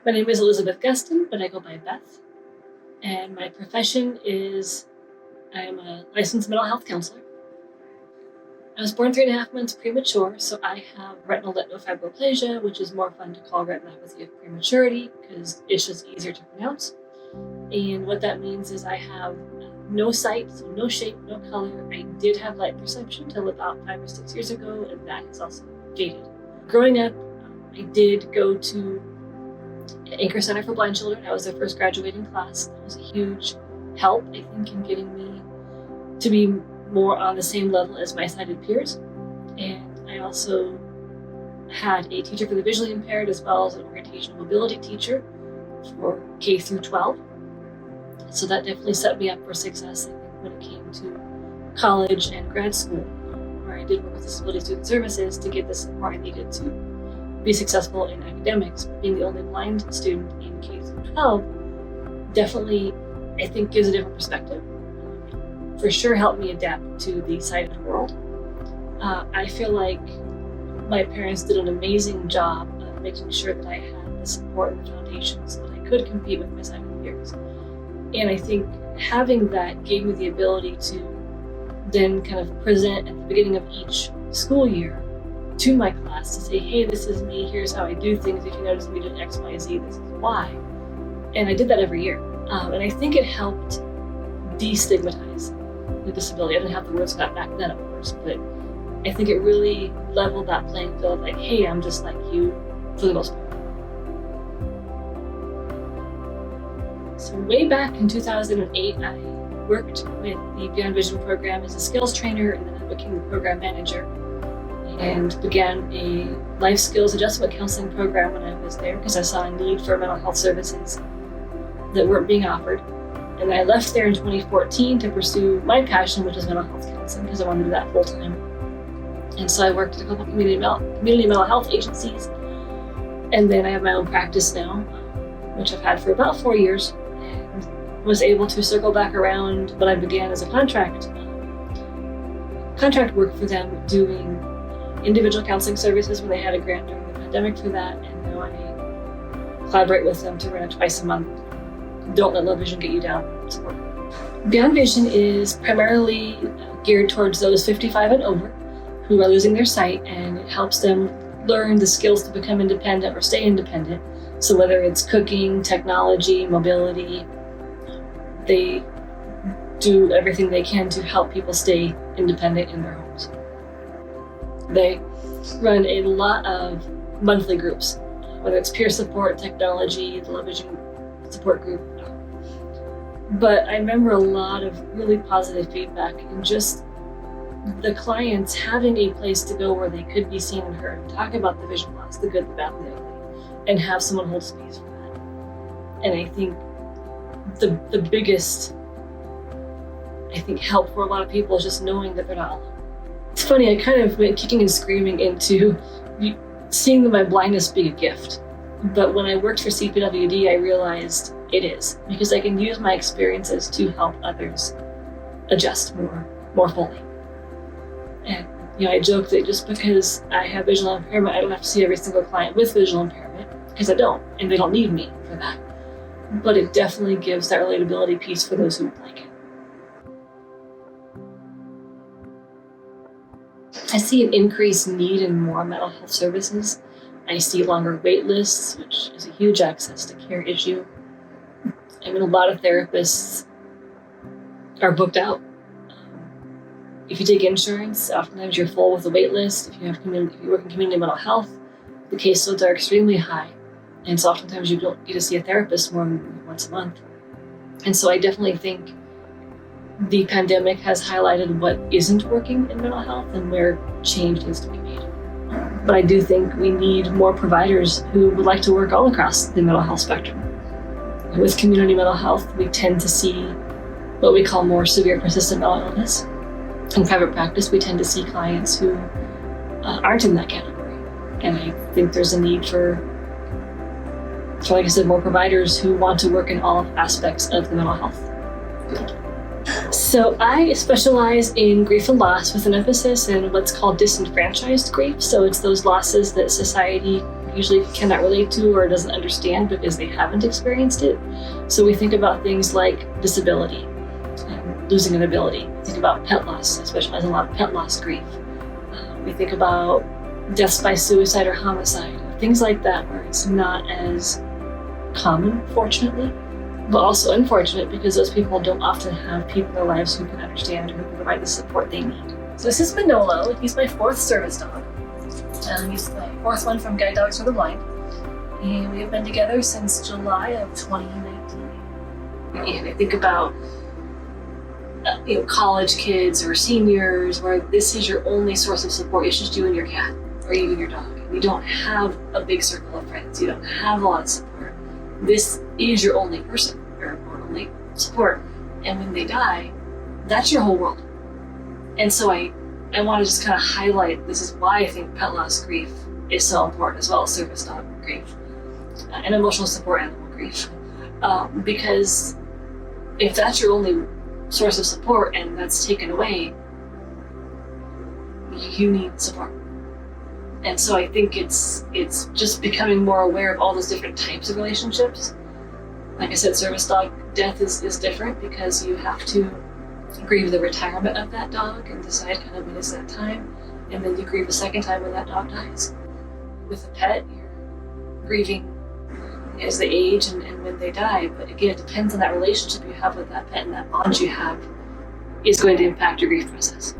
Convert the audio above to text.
My name is Elizabeth Gustin, but I go by Beth. And my profession is I am a licensed mental health counselor. I was born 3.5 months premature, so I have retinal fibroplasia, which is more fun to call retinopathy of prematurity because it's just easier to pronounce. And what that means is I have no sight, so no shape, no color. I did have light perception until about 5 or 6 years ago, and that is also faded. Growing up, I did go to Anchor Center for Blind Children. I was their first graduating class. That was a huge help, I think, in getting me to be more on the same level as my sighted peers. And I also had a teacher for the visually impaired as well as an orientation mobility teacher for K through 12. So that definitely set me up for success, I think, when it came to college and grad school, where I did work with disability student services to get the support I needed to be successful in academics. Being the only blind student in K through 12 definitely, I think, gives a different perspective. For sure helped me adapt to the sighted world. I feel like my parents did an amazing job of making sure that I had the support and the foundation so that I could compete with my sighted peers. And I think having that gave me the ability to then kind of present at the beginning of each school year to my class to say, hey, this is me, here's how I do things. If you notice me doing X, Y, Z, this is why. And I did that every year. And I think it helped destigmatize the disability. I didn't have the words for that back then, of course, but I think it really leveled that playing field, like, hey, I'm just like you, for the most part. So way back in 2008, I worked with the Beyond Vision program as a skills trainer, and then I became the program manager and began a life skills adjustment counseling program when I was there because I saw a need for mental health services that weren't being offered. And I left there in 2014 to pursue my passion, which is mental health counseling, because I wanted to do that full time. And so I worked at a couple community mental health agencies. And then I have my own practice now, which I've had for about 4 years, and was able to circle back around when I began as a contract work for them, doing individual counseling services when they had a grant during the pandemic for that. And now I collaborate with them to run a twice a month Don't Let Low Vision Get You Down support. Beyond Vision is primarily geared towards those 55 and over who are losing their sight, and it helps them learn the skills to become independent or stay independent. So whether it's cooking, technology, mobility, they do everything they can to help people stay independent in their homes. They run a lot of monthly groups, whether it's peer support, technology, the low vision support group. But I remember a lot of really positive feedback and just the clients having a place to go where they could be seen and heard and talk about the vision loss, the good, the bad, and the ugly, and have someone hold space for that. And I think the biggest, help for a lot of people is just knowing that they're not alone. It's funny, I kind of went kicking and screaming into seeing my blindness be a gift. But when I worked for CPWD, I realized it is, because I can use my experiences to help others adjust more fully. And I joke that just because I have visual impairment, I don't have to see every single client with visual impairment, because I don't, and they don't need me for that. But it definitely gives that relatability piece for those who would like it. I see an increased need in more mental health services. I see longer wait lists, which is a huge access to care issue. A lot of therapists are booked out. If you take insurance, oftentimes you're full with a wait list. If you work in community mental health, the caseloads are extremely high. And so oftentimes you don't get to see a therapist more than once a month. And so I definitely think the pandemic has highlighted what isn't working in mental health and where change needs to be made. But I do think we need more providers who would like to work all across the mental health spectrum. With community mental health, we tend to see what we call more severe persistent mental illness. In private practice, we tend to see clients who aren't in that category. And I think there's a need for, like I said, more providers who want to work in all aspects of the mental health field. So I specialize in grief and loss with an emphasis in what's called disenfranchised grief. So it's those losses that society usually cannot relate to or doesn't understand because they haven't experienced it. So we think about things like disability, losing an ability. We think about pet loss, especially as a lot of pet loss grief. We think about deaths by suicide or homicide, things like that, where it's not as common, fortunately, but also unfortunate because those people don't often have people in their lives who can understand or who can provide the support they need. So this is Manolo. He's my 4th service dog. He's my 4th one from Guide Dogs for the Blind. And we have been together since July of 2019. And I think about college kids or seniors where this is your only source of support. It's just you and your cat or you and your dog. You don't have a big circle of friends. You don't have a lot of support. This is your only person or only support. And when they die, that's your whole world. And so I want to just kind of highlight, this is why I think pet loss grief is so important, as well as service dog grief and emotional support animal grief. Because if that's your only source of support and that's taken away, you need support. And so I think it's just becoming more aware of all those different types of relationships. Like I said, service dog death is different because you have to grieve the retirement of that dog and decide kind of when is that time, and then you grieve a second time when that dog dies. With a pet, you're grieving as they age and when they die, but again, it depends on that relationship you have with that pet, and that bond you have is going to impact your grief process.